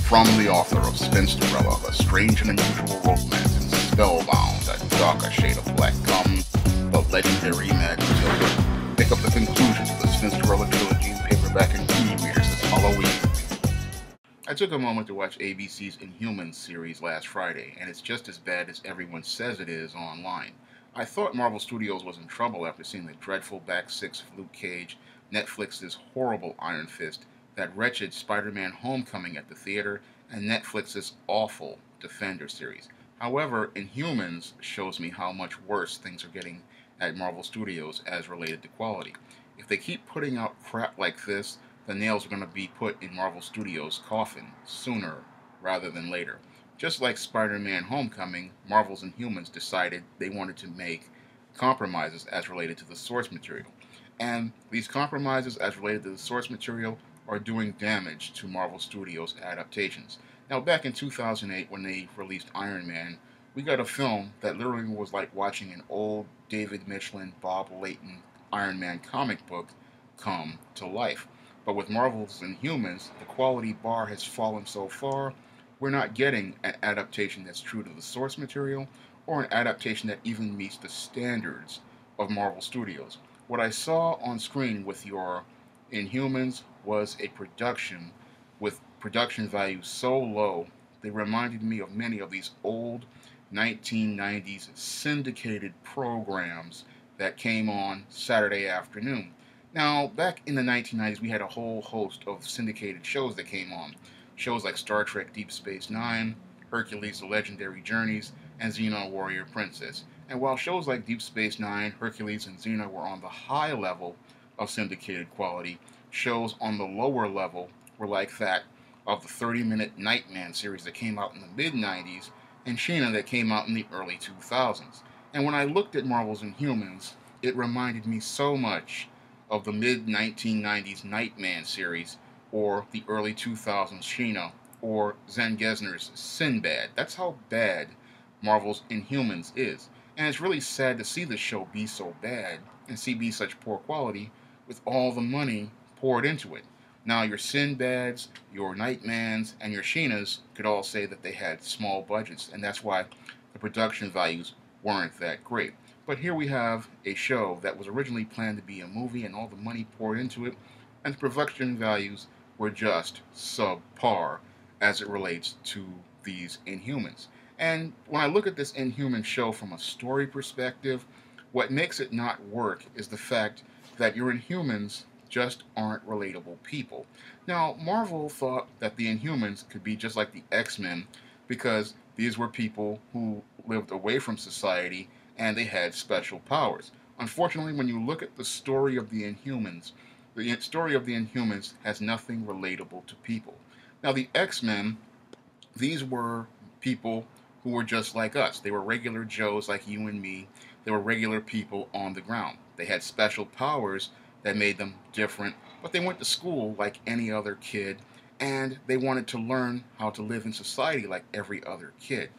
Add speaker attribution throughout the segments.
Speaker 1: From the author of Spinsterella, The Strange and Unusual Romance, and Spellbound, A Darker Shade of Black, comes the legendary Matilda. Pick up the conclusion to the Spinsterella trilogy in paperback and e-readers this Halloween. I took a moment to watch ABC's Inhumans series last Friday, and it's just as bad as everyone says it is online. I thought Marvel Studios was in trouble after seeing the dreadful back six of Luke Cage, Netflix's horrible Iron Fist, that wretched Spider-Man Homecoming at the theater, and Netflix's awful Defender series. However, Inhumans shows me how much worse things are getting at Marvel Studios as related to quality. If they keep putting out crap like this, the nails are going to be put in Marvel Studios' coffin sooner rather than later. Just like Spider-Man Homecoming, Marvel's Inhumans decided they wanted to make compromises as related to the source material. And these compromises as related to the source material are doing damage to Marvel Studios' adaptations. Now, back in 2008, when they released Iron Man, we got a film that literally was like watching an old David Michelin, Bob Layton Iron Man comic book come to life. But with Marvel's Inhumans, the quality bar has fallen so far, we're not getting an adaptation that's true to the source material, or an adaptation that even meets the standards of Marvel Studios. What I saw on screen with your Inhumans was a production with production value so low they reminded me of many of these old 1990s syndicated programs that came on Saturday afternoon. Now, back in the 1990s, we had a whole host of syndicated shows that came on. Shows like Star Trek Deep Space Nine, Hercules The Legendary Journeys, and Xena Warrior Princess. And while shows like Deep Space Nine, Hercules, and Xena were on the high level of syndicated quality, shows on the lower level were like that of the 30-minute Nightman series that came out in the mid-90s and Sheena that came out in the early 2000s. And when I looked at Marvel's Inhumans, it reminded me so much of the mid-1990s Nightman series or the early 2000s Sheena or Zen Gesner's Sinbad. That's how bad Marvel's Inhumans is. And it's really sad to see the show be so bad and see be such poor quality with all the money poured into it. Now, your Sinbads, your Nightmans, and your Sheenas could all say that they had small budgets, and that's why the production values weren't that great. But here we have a show that was originally planned to be a movie and all the money poured into it, and the production values were just subpar as it relates to these Inhumans. And when I look at this Inhuman show from a story perspective, what makes it not work is the fact that your Inhumans just aren't relatable people. Now, Marvel thought that the Inhumans could be just like the X-Men because these were people who lived away from society and they had special powers. Unfortunately, when you look at the story of the story of the Inhumans has nothing relatable to people. Now, the X-Men, these were people who were just like us. They were regular Joes like you and me. They were regular people on the ground. They had special powers that made them different, but they went to school like any other kid, and they wanted to learn how to live in society like every other kid.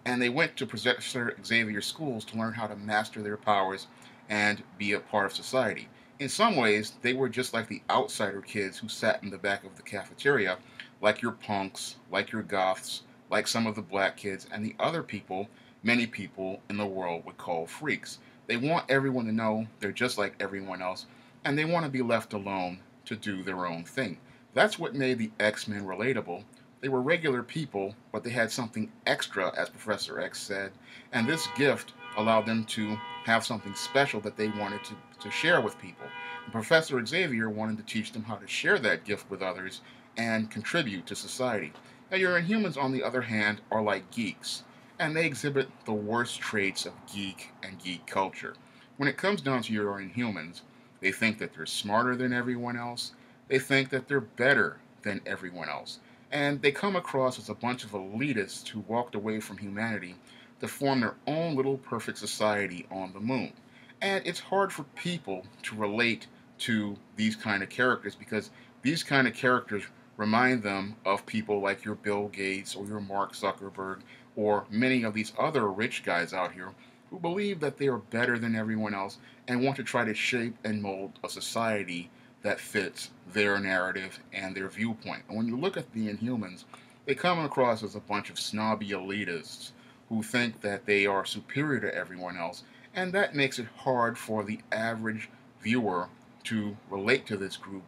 Speaker 1: And they went to Professor Xavier's schools to learn how to master their powers and be a part of society. In some ways, they were just like the outsider kids who sat in the back of the cafeteria, like your punks, like your goths, like some of the black kids, and the other people many people in the world would call freaks. They want everyone to know they're just like everyone else, and they want to be left alone to do their own thing. That's what made the X-Men relatable. They were regular people, but they had something extra, as Professor X said, and this gift allowed them to have something special that they wanted to share with people. And Professor Xavier wanted to teach them how to share that gift with others and contribute to society. Now, your Inhumans, on the other hand, are like geeks, and they exhibit the worst traits of geek and geek culture. When it comes down to your Inhumans, they think that they're smarter than everyone else. They think that they're better than everyone else. And they come across as a bunch of elitists who walked away from humanity to form their own little perfect society on the moon. And it's hard for people to relate to these kind of characters because these kind of characters remind them of people like your Bill Gates or your Mark Zuckerberg or many of these other rich guys out here who believe that they are better than everyone else and want to try to shape and mold a society that fits their narrative and their viewpoint. And when you look at the Inhumans, they come across as a bunch of snobby elitists who think that they are superior to everyone else, and that makes it hard for the average viewer to relate to this group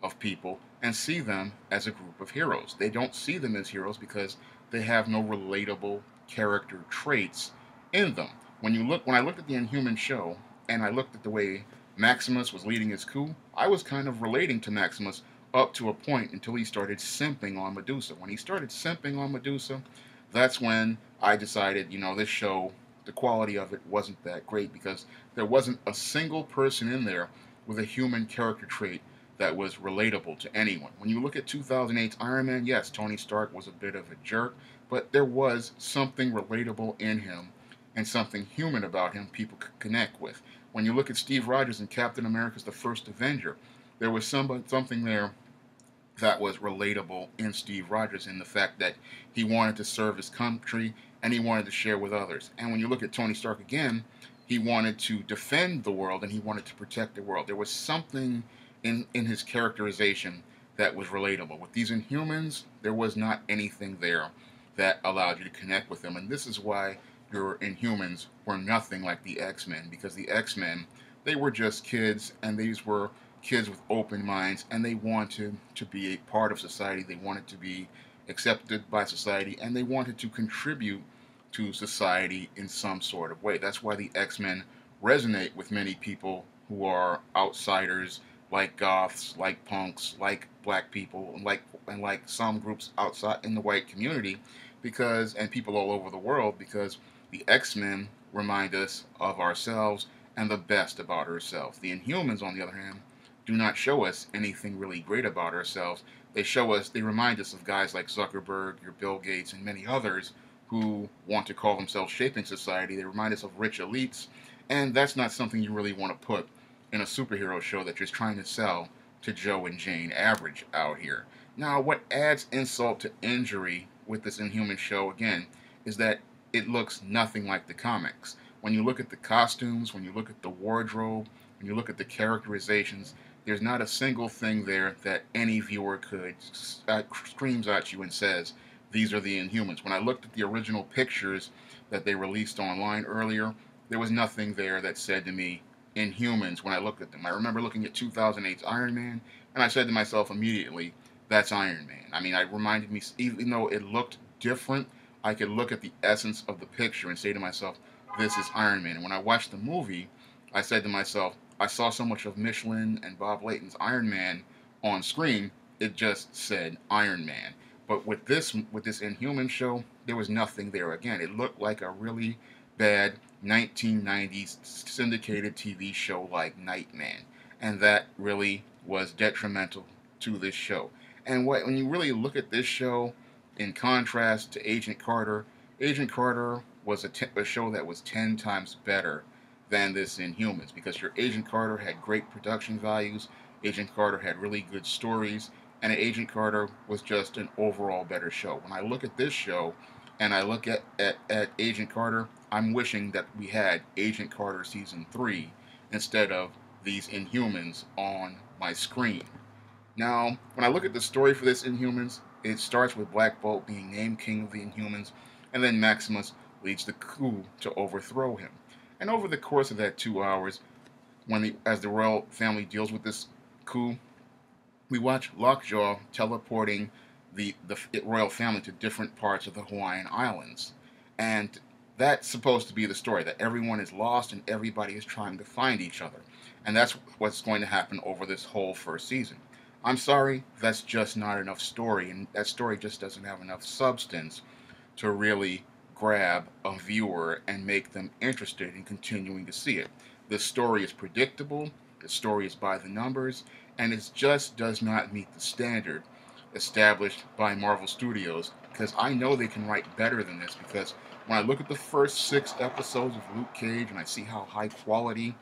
Speaker 1: of people and see them as a group of heroes. They don't see them as heroes because they have no relatable character traits in them. When I looked at the Inhuman show and I looked at the way Maximus was leading his coup, I was kind of relating to Maximus up to a point until he started simping on Medusa. When he started simping on Medusa, that's when I decided, this show, the quality of it wasn't that great because there wasn't a single person in there with a human character trait that was relatable to anyone. When you look at 2008's Iron Man, yes, Tony Stark was a bit of a jerk, but there was something relatable in him and something human about him people could connect with. When you look at Steve Rogers in Captain America's The First Avenger, there was something there that was relatable in Steve Rogers in the fact that he wanted to serve his country and he wanted to share with others. And when you look at Tony Stark again, he wanted to defend the world and he wanted to protect the world. There was something in his characterization that was relatable. With these Inhumans, there was not anything there that allowed you to connect with them. And this is why your Inhumans were nothing like the X-Men, because the X-Men, they were just kids, and these were kids with open minds, and they wanted to be a part of society. They wanted to be accepted by society, and they wanted to contribute to society in some sort of way. That's why the X-Men resonate with many people who are outsiders, like goths, like punks, like black people, and like some groups outside in the white community, and people all over the world, because the X-Men remind us of ourselves and the best about ourselves. The Inhumans, on the other hand, do not show us anything really great about ourselves. They remind us of guys like Zuckerberg, your Bill Gates, and many others who want to call themselves shaping society. They remind us of rich elites, and that's not something you really want to put in a superhero show that you're trying to sell to Joe and Jane average out here. Now, what adds insult to injury with this Inhuman show, again, is that it looks nothing like the comics. When you look at the costumes, when you look at the wardrobe, when you look at the characterizations, there's not a single thing there that any viewer could screams at you and says, these are the Inhumans. When I looked at the original pictures that they released online earlier, there was nothing there that said to me, Inhumans, when I looked at them. I remember looking at 2008's Iron Man, and I said to myself immediately, that's Iron Man. I mean, it reminded me, even though it looked different, I could look at the essence of the picture and say to myself, this is Iron Man. And when I watched the movie, I said to myself, I saw so much of Michelin and Bob Layton's Iron Man on screen, it just said Iron Man. But with this Inhuman show, there was nothing there. Again, it looked like a really bad 1990s syndicated TV show like Nightman. And that really was detrimental to this show. And when you really look at this show, in contrast to Agent Carter was a show that was 10 times better than this Inhumans, because your Agent Carter had great production values, Agent Carter had really good stories, and Agent Carter was just an overall better show. When I look at this show and I look at Agent Carter, I'm wishing that we had Agent Carter Season 3 instead of these Inhumans on my screen. Now, when I look at the story for this Inhumans, it starts with Black Bolt being named king of the Inhumans, and then Maximus leads the coup to overthrow him. And over the course of that 2 hours, as the royal family deals with this coup, we watch Lockjaw teleporting the royal family to different parts of the Hawaiian Islands. And that's supposed to be the story, that everyone is lost and everybody is trying to find each other. And that's what's going to happen over this whole first season. I'm sorry, that's just not enough story, and that story just doesn't have enough substance to really grab a viewer and make them interested in continuing to see it. The story is predictable, the story is by the numbers, and it just does not meet the standard established by Marvel Studios, because I know they can write better than this, because when I look at the first 6 episodes of Luke Cage and I see how high quality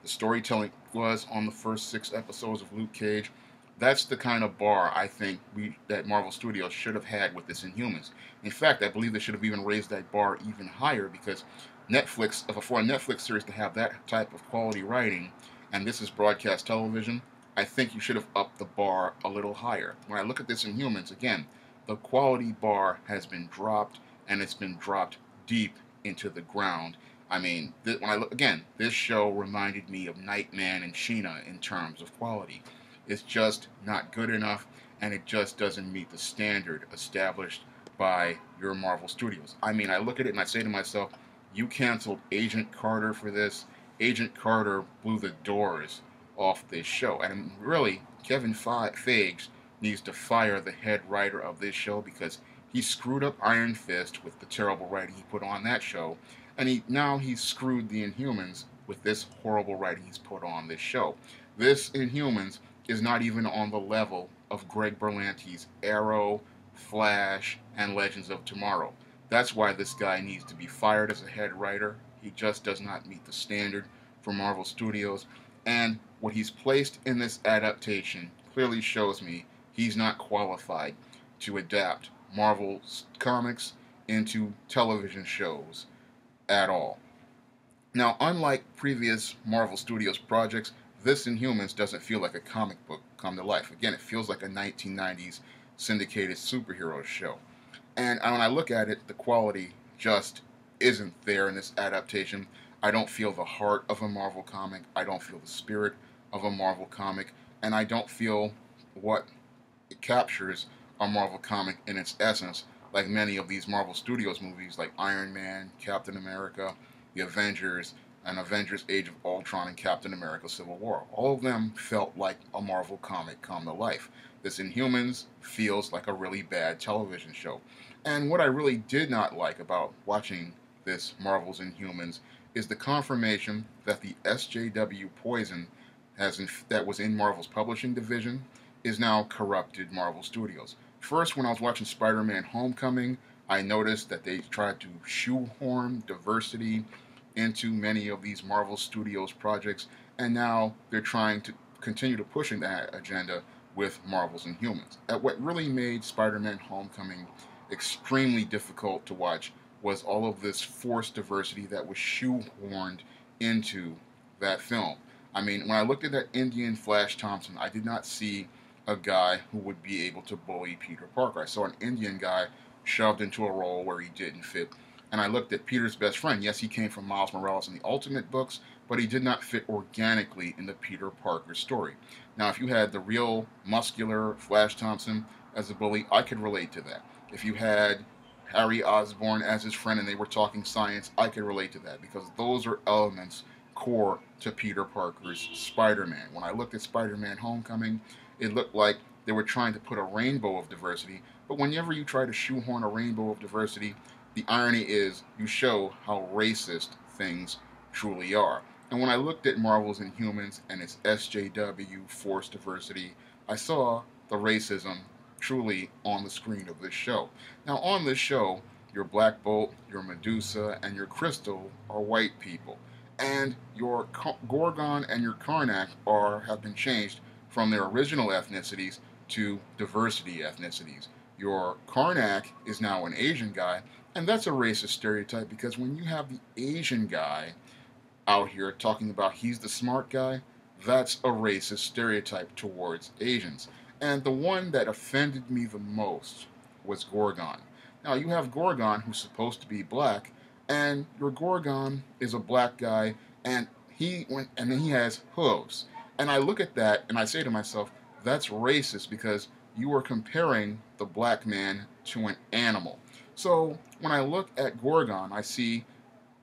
Speaker 1: the storytelling was on the first 6 episodes of Luke Cage, that's the kind of bar I think that Marvel Studios should have had with this Inhumans. In fact, I believe they should have even raised that bar even higher, because for a Netflix series to have that type of quality writing, and this is broadcast television, I think you should have upped the bar a little higher. When I look at this Inhumans, again, the quality bar has been dropped, and it's been dropped deep into the ground. I mean, when I look again, this show reminded me of Nightman and Sheena in terms of quality. It's just not good enough, and it just doesn't meet the standard established by your Marvel Studios. I mean, I look at it and I say to myself, you canceled Agent Carter for this. Agent Carter blew the doors off this show. And really, Kevin Feige needs to fire the head writer of this show because he screwed up Iron Fist with the terrible writing he put on that show. And he's screwed the Inhumans with this horrible writing he's put on this show. This Inhumans is not even on the level of Greg Berlanti's Arrow, Flash, and Legends of Tomorrow. That's why this guy needs to be fired as a head writer. He just does not meet the standard for Marvel Studios. And what he's placed in this adaptation clearly shows me he's not qualified to adapt Marvel's comics into television shows at all. Now, unlike previous Marvel Studios projects, this Inhumans doesn't feel like a comic book come to life. Again, it feels like a 1990s syndicated superhero show. And when I look at it, the quality just isn't there in this adaptation. I don't feel the heart of a Marvel comic. I don't feel the spirit of a Marvel comic. And I don't feel what it captures a Marvel comic in its essence, like many of these Marvel Studios movies like Iron Man, Captain America, The Avengers, and Avengers Age of Ultron and Captain America Civil War. All of them felt like a Marvel comic come to life. This Inhumans feels like a really bad television show. And what I really did not like about watching this Marvel's Inhumans is the confirmation that the SJW poison that was in Marvel's publishing division is now corrupted Marvel Studios. First, when I was watching Spider-Man Homecoming, I noticed that they tried to shoehorn diversity into many of these Marvel Studios projects, and now they're trying to continue to push that agenda with Marvel's Inhumans. What really made Spider-Man Homecoming extremely difficult to watch was all of this forced diversity that was shoehorned into that film. I mean, when I looked at that Indian Flash Thompson, I did not see a guy who would be able to bully Peter Parker. I saw an Indian guy shoved into a role where he didn't fit. And I looked at Peter's best friend. Yes, he came from Miles Morales in the Ultimate books, but he did not fit organically in the Peter Parker story. Now, if you had the real muscular Flash Thompson as a bully, I could relate to that. If you had Harry Osborn as his friend and they were talking science, I could relate to that because those are elements core to Peter Parker's Spider-Man. When I looked at Spider-Man Homecoming, it looked like they were trying to put a rainbow of diversity, but whenever you try to shoehorn a rainbow of diversity, the irony is you show how racist things truly are. And when I looked at Marvel's Inhumans and its SJW forced diversity, I saw the racism truly on the screen of this show. Now, on this show, your Black Bolt, your Medusa, and your Crystal are white people, and your Gorgon and your Karnak have been changed from their original ethnicities to diversity ethnicities. Your Karnak is now an Asian guy, and that's a racist stereotype because when you have the Asian guy out here talking about he's the smart guy, that's a racist stereotype towards Asians. And the one that offended me the most was Gorgon. Now, you have Gorgon, who's supposed to be black, and your Gorgon is a black guy, and he has hooves. And I look at that and I say to myself, that's racist because you are comparing the black man to an animal. So when I look at Gorgon, I see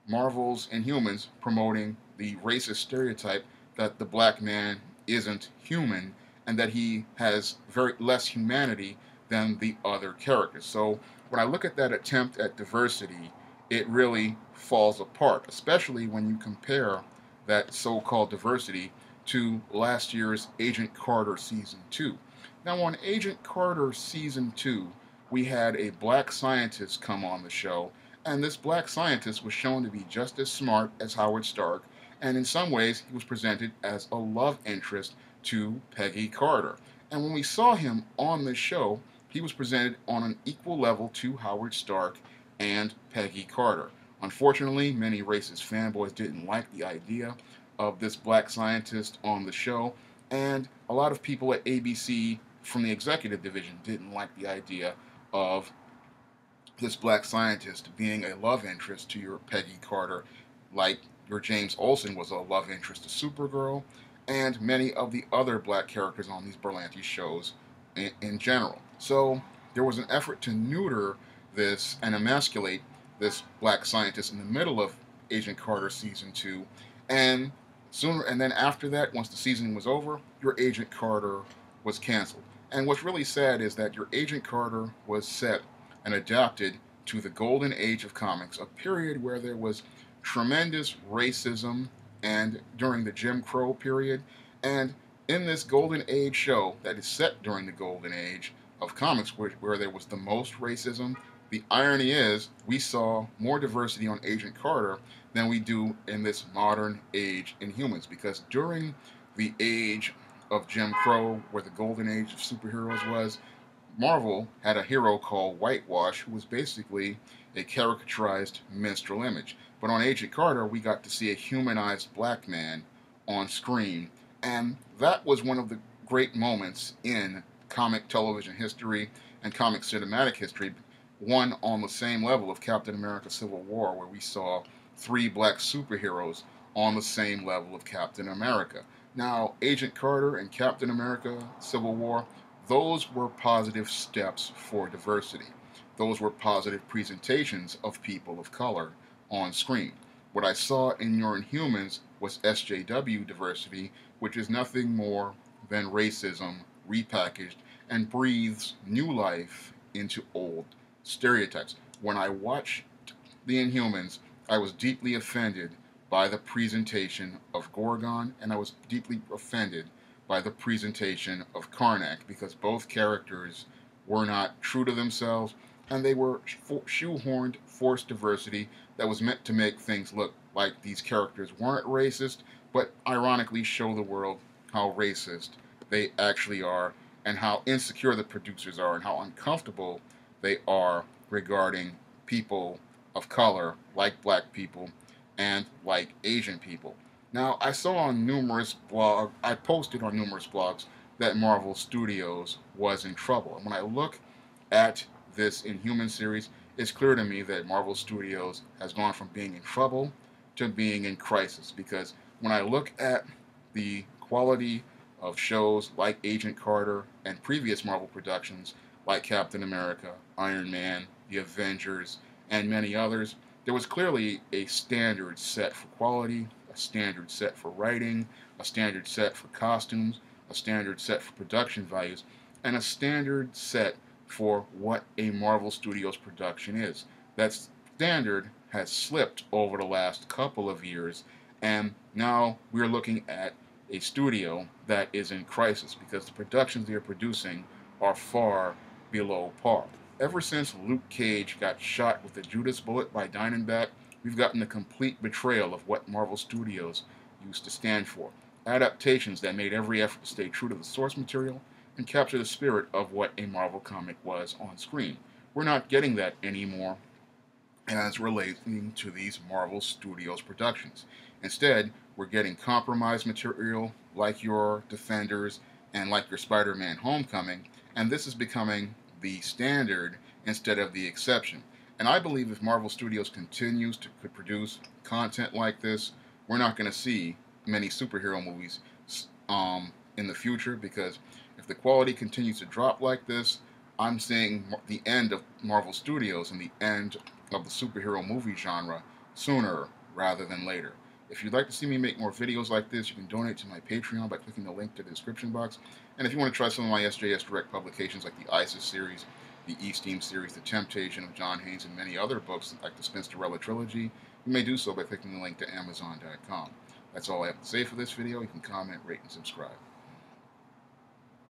Speaker 1: Marvel's Inhumans promoting the racist stereotype that the black man isn't human and that he has very less humanity than the other characters. So when I look at that attempt at diversity, it really falls apart, especially when you compare that so-called diversity to last year's Agent Carter Season 2. Now, on Agent Carter Season 2, we had a black scientist come on the show, and this black scientist was shown to be just as smart as Howard Stark, and in some ways he was presented as a love interest to Peggy Carter. And when we saw him on the show, he was presented on an equal level to Howard Stark and Peggy Carter. Unfortunately, many racist fanboys didn't like the idea of this black scientist on the show, and a lot of people at ABC from the executive division didn't like the idea of this black scientist being a love interest to your Peggy Carter, like your James Olsen was a love interest to Supergirl, and many of the other black characters on these Berlanti shows in general. So there was an effort to neuter this and emasculate this black scientist in the middle of Agent Carter season 2, and then after that, once the season was over, your Agent Carter was canceled. And what's really sad is that your Agent Carter was set and adapted to the golden age of comics, a period where there was tremendous racism and during the Jim Crow period. And in this golden age show that is set during the golden age of comics, where there was the most racism, the irony is we saw more diversity on Agent Carter than we do in this modern age Inhumans, because during the age of Jim Crow, where the golden age of superheroes was, Marvel had a hero called Whitewash, who was basically a caricaturized minstrel image. But on Agent Carter, we got to see a humanized black man on screen, and that was one of the great moments in comic television history and comic cinematic history, one on the same level of Captain America Civil War, where we saw 3 black superheroes on the same level of Captain America. Now, Agent Carter and Captain America Civil War, those were positive steps for diversity. Those were positive presentations of people of color on screen. What I saw in your Inhumans was SJW diversity, which is nothing more than racism repackaged and breathes new life into old stereotypes. When I watched the Inhumans, I was deeply offended by the presentation of Gorgon, and I was deeply offended by the presentation of Karnak, because both characters were not true to themselves, and they were shoehorned forced diversity that was meant to make things look like these characters weren't racist, but ironically show the world how racist they actually are, and how insecure the producers are, and how uncomfortable they are regarding people of color, like black people, and like Asian people. Now, I saw on numerous blogs, I posted on numerous blogs that Marvel Studios was in trouble. And when I look at this Inhuman series, it's clear to me that Marvel Studios has gone from being in trouble to being in crisis. Because when I look at the quality of shows like Agent Carter and previous Marvel productions like Captain America, Iron Man, The Avengers, and many others, there was clearly a standard set for quality, a standard set for writing, a standard set for costumes, a standard set for production values, and a standard set for what a Marvel Studios production is. That standard has slipped over the last couple of years, and now we're looking at a studio that is in crisis because the productions they are producing are far below par. Ever since Luke Cage got shot with the Judas bullet by Diamondback, we've gotten a complete betrayal of what Marvel Studios used to stand for. Adaptations that made every effort to stay true to the source material and capture the spirit of what a Marvel comic was on screen. We're not getting that anymore as relating to these Marvel Studios productions. Instead, we're getting compromised material like your Defenders and like your Spider-Man Homecoming, and this is becoming the standard instead of the exception. And I believe if Marvel Studios continues to produce content like this, we're not going to see many superhero movies in the future, because if the quality continues to drop like this, I'm seeing the end of Marvel Studios and the end of the superhero movie genre sooner rather than later. If you'd like to see me make more videos like this, you can donate to my Patreon by clicking the link to the description box. And if you want to try some of my SJS Direct publications like the ISIS series, the E-Steam series, The Temptation of John Haynes, and many other books like the Spinsterella trilogy, you may do so by clicking the link to Amazon.com. That's all I have to say for this video. You can comment, rate, and subscribe.